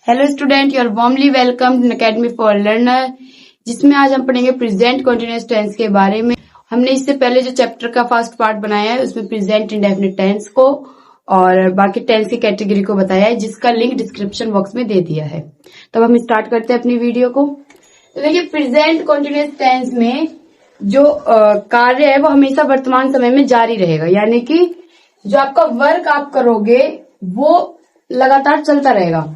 Hello student, you are warmly welcome in academy for learner, जिसमें आज हम पढ़ेंगे प्रेजेंट कंटीन्यूअस टेंस के बारे में। हमने इससे पहले जो चैप्टर का फर्स्ट पार्ट बनाया है उसमें प्रेजेंट इंडेफिनिट टेंस को और बाकी टेंस की कैटेगरी को बताया है, जिसका लिंक डिस्क्रिप्शन बॉक्स में दे दिया है। तब हम स्टार्ट करते हैं अपनी वीडियो को। तो देखिए, प्रेजेंट कंटीन्यूअस टेंस में जो कार्य है वो हमेशा वर्तमान समय में जारी रहेगा, यानी कि जो आपका वर्क आप करोगे वो लगातार चलता रहेगा।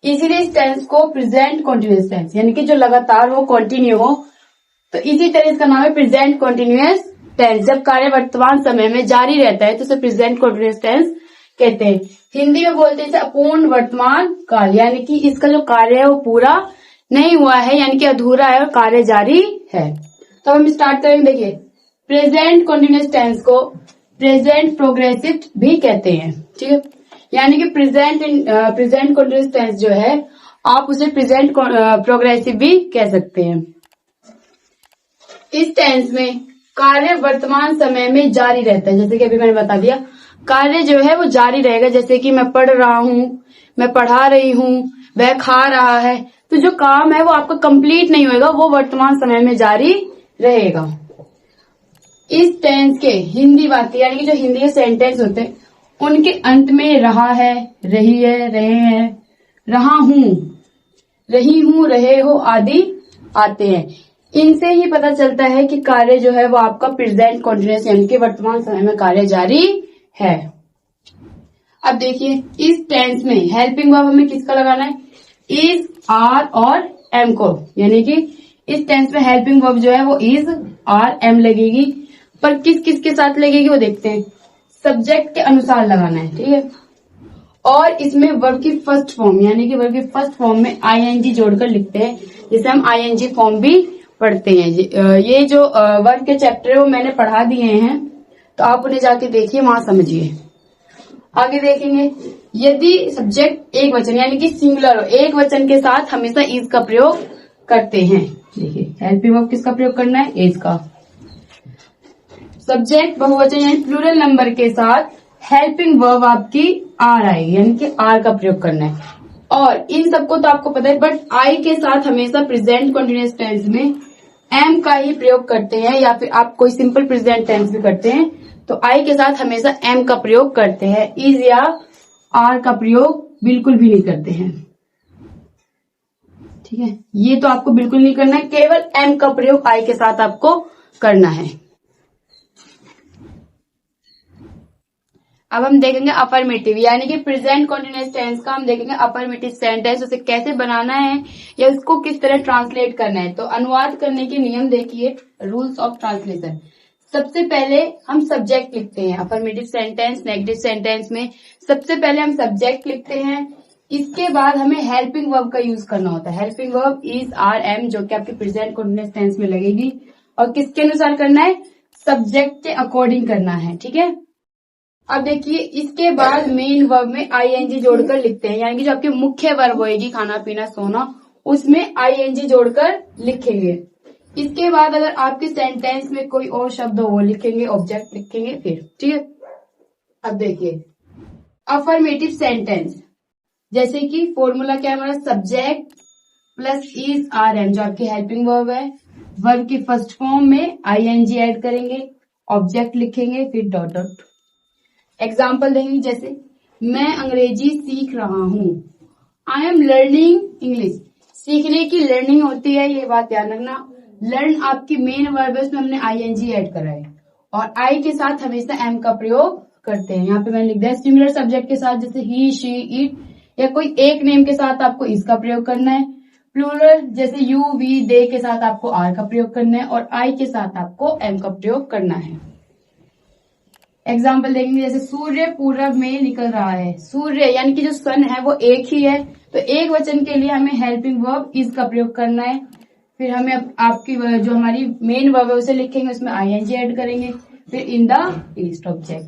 इसीलिए इस टेंस को प्रेजेंट कंटीन्यूअस टेंस, यानी कि जो लगातार हो, कंटिन्यू हो, तो इसी तरह इसका नाम है प्रेजेंट कंटीन्यूअस टेंस। जब कार्य वर्तमान समय में जारी रहता है तो उसे प्रेजेंट कंटीन्यूअस टेंस कहते हैं। हिंदी में बोलते हैं इसे अपूर्ण वर्तमान काल, यानी कि इसका जो कार्य है वो पूरा नहीं हुआ है, यानी कि अधूरा है और कार्य जारी है। तो हम स्टार्ट करेंगे। देखिए, प्रेजेंट कंटीन्यूअस टेंस को प्रेजेंट प्रोग्रेसिव भी कहते हैं, ठीक है। यानी कि प्रेजेंट कंटीन्यूअस टेंस जो है आप उसे प्रेजेंट प्रोग्रेसिव भी कह सकते हैं। इस टेंस में कार्य वर्तमान समय में जारी रहता है, जैसे कि अभी मैंने बता दिया, कार्य जो है वो जारी रहेगा। जैसे कि मैं पढ़ रहा हूँ, मैं पढ़ा रही हूँ, वह खा रहा है, तो जो काम है वो आपका कंप्लीट नहीं होगा, वो वर्तमान समय में जारी रहेगा। इस टेंस के हिंदी वाक्य, यानी कि जो हिंदी के सेंटेंस होते हैं, उनके अंत में रहा है, रही है, रहे हैं, रहा हूं, रही हूं, रहे हो आदि आते हैं। इनसे ही पता चलता है कि कार्य जो है वो आपका प्रेजेंट कंटीन्यूअस, यानी कि वर्तमान समय में कार्य जारी है। अब देखिए, इस टेंस में हेल्पिंग वर्ब हमें किसका लगाना है? इज, आर और एम को, यानी कि इस टेंस में हेल्पिंग वर्ब जो है वो इज, आर, एम लगेगी। पर किस किस के साथ लगेगी वो देखते हैं। सब्जेक्ट के अनुसार लगाना है, ठीक है। और इसमें वर्ब की फर्स्ट फॉर्म, यानी कि वर्ब की फर्स्ट फॉर्म में आईएनजी जोड़कर लिखते हैं, जिसे हम आईएनजी फॉर्म भी पढ़ते हैं। ये जो वर्ब के चैप्टर है वो मैंने पढ़ा दिए हैं, तो आप उन्हें जाके देखिए, वहां समझिए। आगे देखेंगे, यदि सब्जेक्ट एक वचन यानी कि सिंगुलर हो, एक वचन के साथ हमेशा इज का प्रयोग करते हैं। देखिए, हेल्पिंग वर्ब किसका प्रयोग करना है? इज का। सब्जेक्ट बहुवचन यानी प्लूरल नंबर के साथ हेल्पिंग वर्ब आपकी आर आएगी, यानी कि आर का प्रयोग करना है। और इन सबको तो आपको पता है, बट आई के साथ हमेशा प्रेजेंट कंटीन्यूअस टेंस में एम का ही प्रयोग करते हैं, या फिर आप कोई सिंपल प्रेजेंट टेंस भी करते हैं तो आई के साथ हमेशा एम का प्रयोग करते हैं। इज या आर का प्रयोग बिल्कुल भी नहीं करते हैं, ठीक है। ये तो आपको बिल्कुल नहीं करना है, केवल एम का प्रयोग आई के साथ आपको करना है। अब हम देखेंगे अफर्मेटिव, यानी कि प्रेजेंट कंटीन्यूअस टेंस का हम देखेंगे अफर्मेटिव सेंटेंस, उसे कैसे बनाना है या उसको किस तरह ट्रांसलेट करना है। तो अनुवाद करने के नियम देखिए, रूल्स ऑफ ट्रांसलेशन। सबसे पहले हम सब्जेक्ट लिखते हैं अफर्मेटिव सेंटेंस, नेगेटिव सेंटेंस में सबसे पहले हम सब्जेक्ट लिखते हैं। इसके बाद हमें हेल्पिंग वर्ब का यूज करना होता है। Helping verb is, are, am, जो कि आपके प्रेजेंट कंटीन्यूअस टेंस में लगेगी। और किसके अनुसार करना है? सब्जेक्ट के अकॉर्डिंग करना है, ठीक है। अब देखिए, इसके बाद मेन वर्ब में आईएनजी जोड़कर लिखते हैं, यानी कि जो आपकी मुख्य वर्ब होएगी, खाना पीना सोना, उसमें आईएनजी जोड़कर लिखेंगे। इसके बाद अगर आपके सेंटेंस में कोई और शब्द हो वो लिखेंगे, ऑब्जेक्ट लिखेंगे फिर, ठीक है। अब देखिए, अफर्मेटिव सेंटेंस, जैसे कि फॉर्मूला क्या है हमारा? Subject plus is, are, am, जो आपकी हेल्पिंग वर्ब है, वर्ब की फर्स्ट फॉर्म में आईएनजी ऐड करेंगे, ऑब्जेक्ट लिखेंगे, फिर डॉट डॉट। एग्जाम्पल देंगे, जैसे मैं अंग्रेजी सीख रहा हूँ, आई एम लर्निंग इंग्लिश। सीखने की लर्निंग होती है, ये बात ध्यान रखना। लर्न आपकी मेन वर्ब है, उसमें हमने आईएनजी ऐड करा है और आई के साथ हमेशा एम का प्रयोग करते हैं। यहाँ पे मैंने लिख दिया सिंगुलर सब्जेक्ट के साथ, जैसे ही, शी, इट, या कोई एक नेम के साथ आपको इसका प्रयोग करना है। प्लूरल जैसे यू, वी, दे के साथ आपको आर का प्रयोग करना है और आई के साथ आपको एम का प्रयोग करना है। एग्जाम्पल देखेंगे, जैसे सूर्य पूरब में निकल रहा है। सूर्य यानी कि जो सन है वो एक ही है, तो एक वचन के लिए हमें हेल्पिंग वर्ब इज का प्रयोग करना है। फिर हमें आपकी जो हमारी मेन वर्ब है उसे लिखेंगे, उसमें आईएनजी ऐड करेंगे, फिर इन द ईस्ट ऑब्जेक्ट।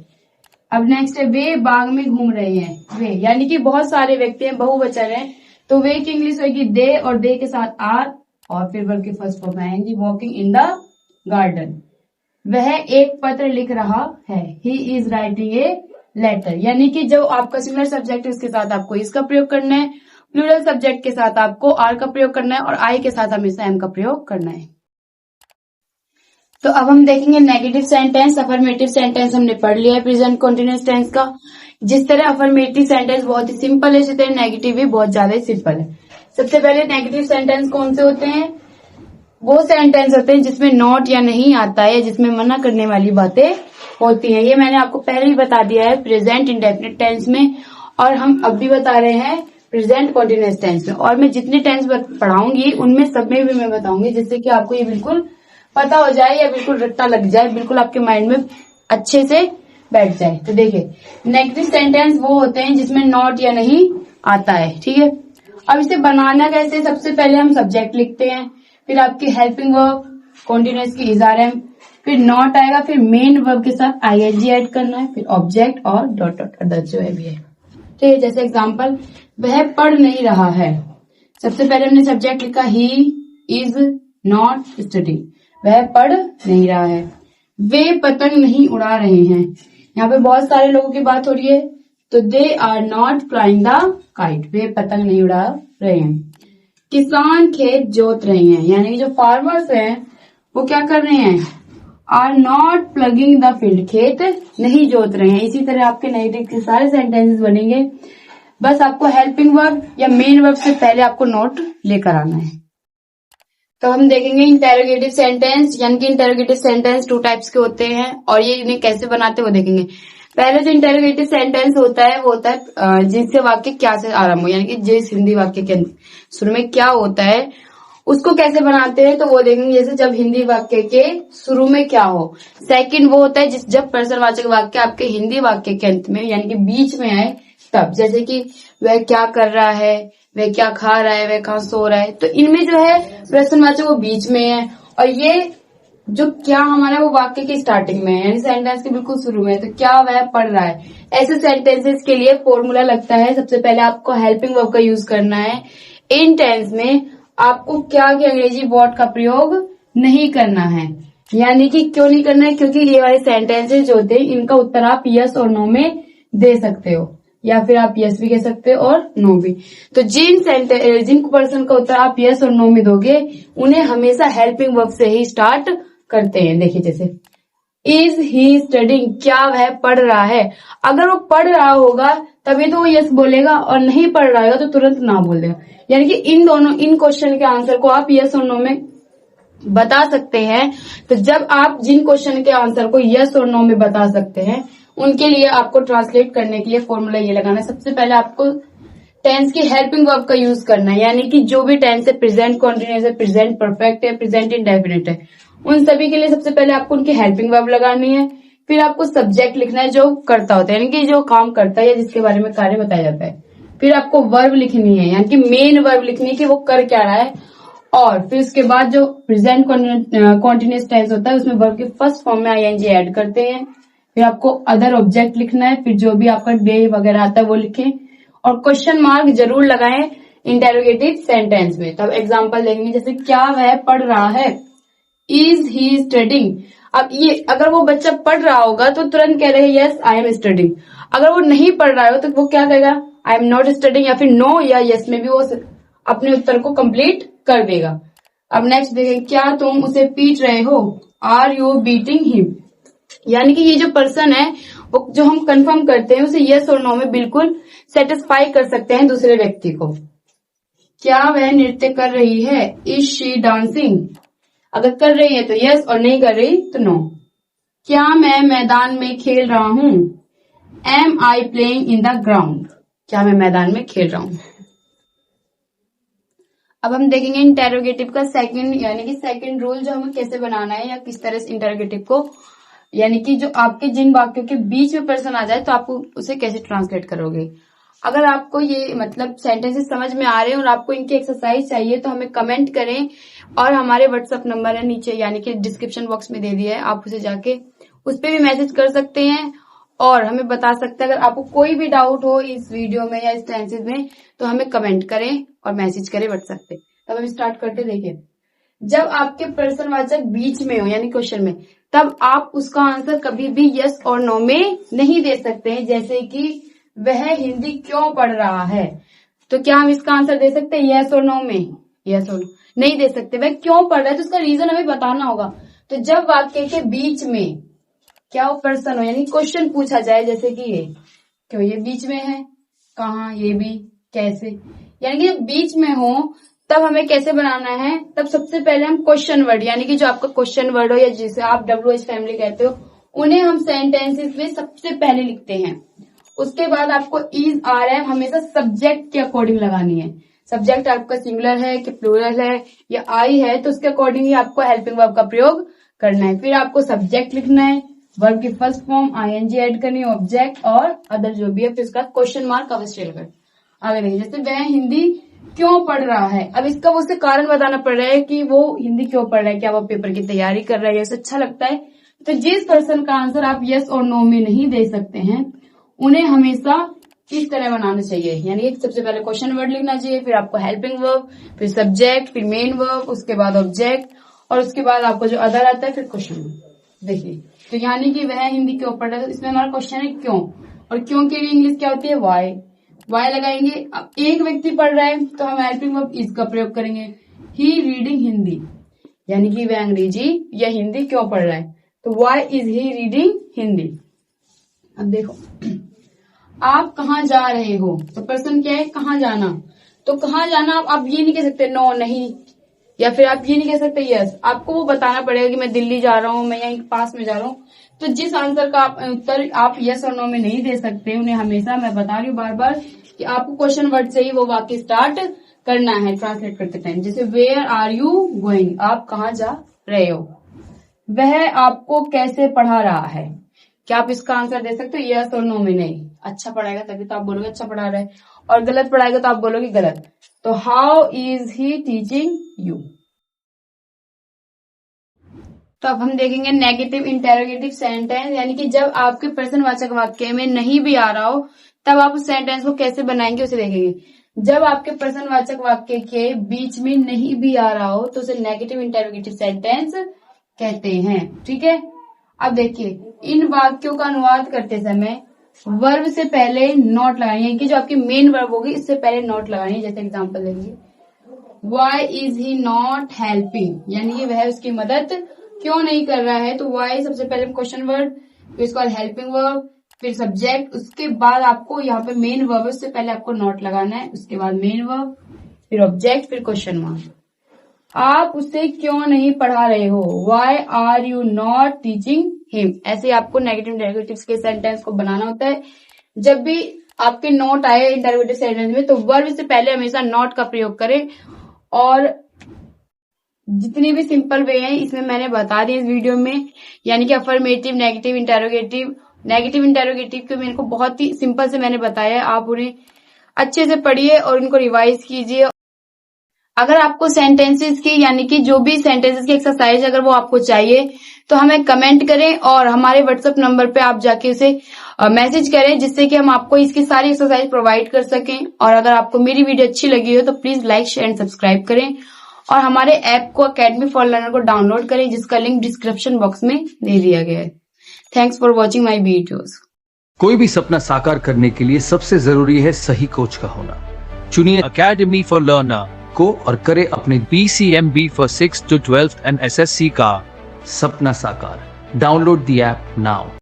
अब नेक्स्ट है, वे बाग में घूम रहे हैं। वे यानी कि बहुत सारे व्यक्ति हैं, बहुवचन है, तो वे की इंग्लिश होगी दे, और दे के साथ आर, और फिर वर्ब की फर्स्ट फॉर्म आएंगी, वॉकिंग इन द गार्डन। वह एक पत्र लिख रहा है, he is writing a letter, यानी कि जो आपका सिंगुलर सब्जेक्ट है उसके साथ आपको इसका प्रयोग करना है। प्लूरल सब्जेक्ट के साथ आपको आर का प्रयोग करना है और आई के साथ हमेशा एम का प्रयोग करना है। तो अब हम देखेंगे नेगेटिव सेंटेंस। अफर्मेटिव सेंटेंस हमने पढ़ लिया है प्रेजेंट कंटीन्यूअस टेंस का। जिस तरह अफर्मेटिव सेंटेंस बहुत ही सिंपल है, इसी तरह नेगेटिव भी बहुत ज्यादा सिंपल है। सबसे पहले नेगेटिव सेंटेंस कौन से होते हैं? वो सेंटेंस होते हैं जिसमें नॉट या नहीं आता है, जिसमें मना करने वाली बातें होती हैं। ये मैंने आपको पहले ही बता दिया है प्रेजेंट इंडेफिनिट टेंस में, और हम अब भी बता रहे हैं प्रेजेंट कंटीन्यूअस टेंस में। और मैं जितने टेंस पढ़ाऊंगी उनमें सब में भी मैं बताऊंगी, जिससे कि आपको ये बिल्कुल पता हो जाए या बिल्कुल रट्टा लग जाए, बिल्कुल आपके माइंड में अच्छे से बैठ जाए। तो देखिए, नेगेटिव सेंटेंस वो होते हैं जिसमें नॉट या नहीं आता है, ठीक है। अब इसे बनाना कैसे? सबसे पहले हम सब्जेक्ट लिखते हैं, फिर आपकी हेल्पिंग वर्ब, कंटीन्यूअस की इज आर एम, फिर नॉट आएगा, फिर मेन वर्ब के साथ आईएनजी ऐड करना है, फिर ऑब्जेक्ट और डॉट डॉट अदर जो है भी है। ठीक है, जैसे एग्जांपल, वह पढ़ नहीं रहा है। सबसे पहले हमने सब्जेक्ट लिखा ही इज नॉट स्टडिंग, वह पढ़ नहीं रहा है। वे पतंग नहीं उड़ा रहे हैं, यहाँ पे बहुत सारे लोगों की बात हो रही है, तो they are not flying the kite, वे पतंग नहीं उड़ा रहे हैं। किसान खेत जोत रहे हैं, यानी कि जो फार्मर्स हैं वो क्या कर रहे हैं? Are not ploughing the field, खेत नहीं जोत रहे हैं। इसी तरह आपके नेगेटिव के सारे सेंटेंसेस बनेंगे, बस आपको हेल्पिंग वर्ब या मेन वर्ब से पहले आपको नोट लेकर आना है। तो हम देखेंगे इंटेरोगेटिव सेंटेंस, यानी कि इंटेरोगेटिव सेंटेंस 2 टाइप्स के होते हैं और ये इन्हें कैसे बनाते हैं वो देखेंगे। पहले जो इंटेरोगेटिव सेंटेंस होता है वो होता है जिससे वाक्य क्या से आरंभ हो, यानी कि जिस हिंदी वाक्य के शुरू में क्या होता है उसको कैसे बनाते हैं, तो वो देखेंगे। जैसे जब हिंदी वाक्य के शुरू में क्या हो। सेकंड वो होता है जब प्रश्नवाचक वाक्य आपके हिंदी वाक्य के अंत में यानी कि बीच में आए तब, जैसे कि वह क्या कर रहा है, वह क्या खा रहा है, वह कहाँ सो रहा है। तो इनमें जो है प्रश्नवाचक वो बीच में है और ये जो क्या हमारा वो वाक्य की स्टार्टिंग में है, यानी सेंटेंस के बिल्कुल शुरू में है। तो क्या वह पढ़ रहा है, ऐसे सेंटेंसेस के लिए फॉर्मूला लगता है। सबसे पहले आपको हेल्पिंग वर्ब का यूज करना है। इन टेंस में आपको क्या की अंग्रेजी वर्ड का प्रयोग नहीं करना है, यानी कि क्यों नहीं करना है? क्योंकि ये वाले सेंटेंसेस जो होते हैं इनका उत्तर आप यस और नो में दे सकते हो, या फिर आप यस भी कह सकते हो और नो भी। तो जिन पर्सन का उत्तर आप यस और नो में दोगे उन्हें हमेशा हेल्पिंग वर्ब से ही स्टार्ट करते हैं। देखिए, जैसे इज ही स्टडिंग, क्या वह पढ़ रहा है। अगर वो पढ़ रहा होगा तभी तो वो यस बोलेगा, और नहीं पढ़ रहा होगा तो तुरंत ना बोल देगा। यानी कि इन क्वेश्चन के आंसर को आप यस और नो में बता सकते हैं। तो जब आप जिन क्वेश्चन के आंसर को यस और नो में बता सकते हैं उनके लिए आपको ट्रांसलेट करने के लिए फॉर्मूला ये लगाना है। सबसे पहले आपको टेंस की हेल्पिंग वर्ब का यूज करना है, यानी कि जो भी टेंस है, प्रेजेंट कॉन्टिन्यूअस है, प्रेजेंट परफेक्ट है, प्रेजेंट इंडेफिनिट है, उन सभी के लिए सबसे पहले आपको उनकी हेल्पिंग वर्ब लगानी है। फिर आपको सब्जेक्ट लिखना है जो करता होता है, यानी कि जो काम करता है या जिसके बारे में कार्य बताया जाता है। फिर आपको वर्ब लिखनी है, यानी कि मेन वर्ब लिखनी है कि वो कर क्या रहा है। और फिर उसके बाद जो प्रेजेंट कॉन्टिन्यूअस टेंस होता है उसमें वर्ब के फर्स्ट फॉर्म में आईएनजी ऐड करते हैं। फिर आपको अदर ऑब्जेक्ट लिखना है, फिर जो भी आपका डे वगैरह आता है वो लिखें और क्वेश्चन मार्क जरूर लगाएं इंटेरोगेटिव सेंटेंस में। तब एग्जांपल देखेंगे, जैसे क्या वह पढ़ रहा है, इज ही स्टडिंग। अब ये अगर वो बच्चा पढ़ रहा होगा तो तुरंत कह रहे हैं यस आई एम स्टडिंग। अगर वो नहीं पढ़ रहा हो तो वो क्या कहेगा, आई एम नॉट स्टडिंग, या फिर नो या यस में भी वो अपने उत्तर को कंप्लीट कर देगा। अब नेक्स्ट देखें, क्या तुम उसे पीट रहे हो, आर यू बीटिंग हिम। यानी कि ये जो पर्सन है वो जो हम कंफर्म करते हैं उसे यस और नो में बिल्कुल सेटिस्फाई कर सकते हैं दूसरे व्यक्ति को। क्या वह नृत्य कर रही है, इज शी डांसिंग। अगर कर रही है तो यस और नहीं कर रही तो नो। क्या मैं मैदान में खेल रहा हूं, am I playing in the ground. क्या मैं मैदान में खेल रहा हूं। अब हम देखेंगे इंटेरोगेटिव का सेकंड, यानी कि सेकंड रूल जो हमें कैसे बनाना है या किस तरह से इंटेरोगेटिव को, यानी कि जो आपके जिन वाक्यों के बीच में पर्सन आ जाए तो आपको उसे कैसे ट्रांसलेट करोगे। अगर आपको ये मतलब सेंटेंसेस समझ में आ रहे हैं और आपको इनकी एक्सरसाइज चाहिए तो हमें कमेंट करें, और हमारे व्हाट्सएप नंबर है नीचे, यानी कि डिस्क्रिप्शन बॉक्स में दे दिया है, आप उसे जाके उस पर भी मैसेज कर सकते हैं और हमें बता सकते हैं। अगर आपको कोई भी डाउट हो इस वीडियो में या इस टेंसेस में तो हमें कमेंट करें और मैसेज करें व्हाट्सएप पे। तब हम स्टार्ट करते। देखिए, जब आपके प्रश्नवाचक बीच में हो यानी क्वेश्चन में, तब आप उसका आंसर कभी भी यस और नो में नहीं दे सकते हैं। जैसे कि वह हिंदी क्यों पढ़ रहा है, तो क्या हम इसका आंसर दे सकते हैं यस और नो में? यस और नो नहीं दे सकते। वह क्यों पढ़ रहा है तो उसका रीजन हमें बताना होगा। तो जब वाक्य के बीच में क्या वो पर्सन हो, यानी क्वेश्चन पूछा जाए, जैसे कि ये क्यों ये बीच में है, कहाँ, ये भी, कैसे, यानी कि बीच में हो तब हमें कैसे बनाना है? तब सबसे पहले हम क्वेश्चन वर्ड, यानी कि जो आपका क्वेश्चन वर्ड हो या जिसे आप WH फैमिली कहते हो, उन्हें हम सेंटेंसेस में सबसे पहले लिखते हैं। उसके बाद आपको इज आर है हमेशा सब्जेक्ट के अकॉर्डिंग लगानी है। सब्जेक्ट आपका सिंगुलर है कि प्लूरल है या आई है, तो उसके अकॉर्डिंग ही आपको हेल्पिंग वर्ब का प्रयोग करना है। फिर आपको सब्जेक्ट लिखना है, वर्ब की फर्स्ट फॉर्म ING ऐड करनी है, ऑब्जेक्ट और अदर जो भी है, फिर उसका क्वेश्चन मार्क अवश्य कर। आगे देखिए, जैसे वह हिंदी क्यों पढ़ रहा है। अब इसका वो उसे कारण बताना पड़ रहा है कि वो हिंदी क्यों पढ़ रहा है, क्या वो पेपर की तैयारी कर रहा है या उसे अच्छा लगता है। तो जिस पर्सन का आंसर आप यस और नो में नहीं दे सकते हैं, उन्हें हमेशा किस तरह बनाना चाहिए, यानी कि सबसे पहले क्वेश्चन वर्ड लिखना चाहिए, फिर आपको हेल्पिंग वर्ब, फिर सब्जेक्ट, फिर मेन वर्ब, उसके बाद ऑब्जेक्ट और उसके बाद आपको जो अदर आता है फिर क्वेश्चन। देखिए, तो यानी कि वह हिंदी क्यों पढ़ रहा है, तो इसमें हमारा क्वेश्चन है क्यों, और क्यों के लिए इंग्लिश क्या होती है वाई। वाई लगाएंगे। अब एक व्यक्ति पढ़ रहा है तो हम हेल्पिंग वर्ब इज का प्रयोग करेंगे। ही रीडिंग हिंदी, यानी कि वह अंग्रेजी या हिंदी क्यों पढ़ रहा है, तो why is he reading Hindi. अब देखो, आप कहाँ जा रहे हो, तो पर्सन क्या है, कहाँ जाना। तो कहाँ जाना आप ये नहीं कह सकते नो नहीं, या फिर आप ये नहीं कह सकते यस। आपको वो बताना पड़ेगा कि मैं दिल्ली जा रहा हूँ, मैं यहीं पास में जा रहा हूँ। तो जिस आंसर का उत्तर आप यस और नो में नहीं दे सकते, उन्हें हमेशा, मैं बता रही हूँ बार बार, कि आपको क्वेश्चन वर्ड से ही वो वाक्य स्टार्ट करना है ट्रांसलेट करते टाइम। जैसे वेयर आर यू गोइंग, आप कहाँ जा रहे हो। वह आपको कैसे पढ़ा रहा है, क्या आप इसका आंसर दे सकते हो यस और नो में? नहीं। अच्छा पढ़ाएगा तभी तो आप बोलोगे अच्छा पढ़ा रहा है, और गलत पढ़ाएगा तो आप बोलोगे गलत। तो how is he teaching you. तो अब हम देखेंगे नेगेटिव इंटेरोगेटिव सेंटेंस, यानी कि जब आपके प्रश्नवाचक वाक्य में नहीं भी आ रहा हो तब आप उस सेंटेंस को कैसे बनाएंगे उसे देखेंगे। जब आपके प्रश्नवाचक वाक्य के बीच में नहीं भी आ रहा हो तो उसे नेगेटिव इंटेरोगेटिव सेंटेंस कहते हैं। ठीक है, अब देखिए, इन वाक्यों का अनुवाद करते समय वर्ब से पहले नॉट लगानी है, कि जो आपकी मेन वर्ब होगी इससे पहले नॉट लगानी है। जैसे एग्जांपल देंगे, why is he not helping, यानी कि वह उसकी मदद क्यों नहीं कर रहा है। तो वाई सबसे पहले क्वेश्चन वर्ड, फिर उसके बाद हेल्पिंग वर्ब, फिर सब्जेक्ट, उसके बाद आपको यहाँ पे मेन वर्ब है, उससे पहले आपको नॉट लगाना है, उसके बाद मेन वर्ब, फिर ऑब्जेक्ट, फिर क्वेश्चन मार्क। आप उसे क्यों नहीं पढ़ा रहे हो, why are you not teaching him. ऐसे आपको नेगेटिव इंटेरोगेटिव के सेंटेंस को बनाना होता है। जब भी आपके नॉट आए इंटेरोगेटिव सेंटेंस में तो वर्ब से पहले हमेशा नॉट का प्रयोग करें। और जितनी भी सिंपल वे हैं इसमें मैंने बता दी इस वीडियो में, यानी कि affirmative, negative interrogative. Negative interrogative को मेरे को बहुत ही सिंपल से मैंने बताया, आप उन्हें अच्छे से पढ़िए और उनको रिवाइज कीजिए। अगर आपको सेंटेंसेस की, यानी कि जो भी सेंटेंसेस की एक्सरसाइज अगर वो आपको चाहिए तो हमें कमेंट करें और हमारे व्हाट्सएप नंबर पे आप जाके उसे मैसेज करें, जिससे कि हम आपको इसकी सारी एक्सरसाइज प्रोवाइड कर सकें। और अगर आपको मेरी वीडियो अच्छी लगी हो तो please like, share and subscribe करें और हमारे ऐप को अकेडमी फॉर लर्नर को डाउनलोड करें, जिसका लिंक डिस्क्रिप्शन बॉक्स में दे दिया गया है। Thanks for watching my videos. कोई भी सपना साकार करने के लिए सबसे जरूरी है सही कोच का होना। चुनिए अकेडमी फॉर लर्नर को और करे अपने BCMB for 6th to 12th and SSC का सपना साकार। Download the app now.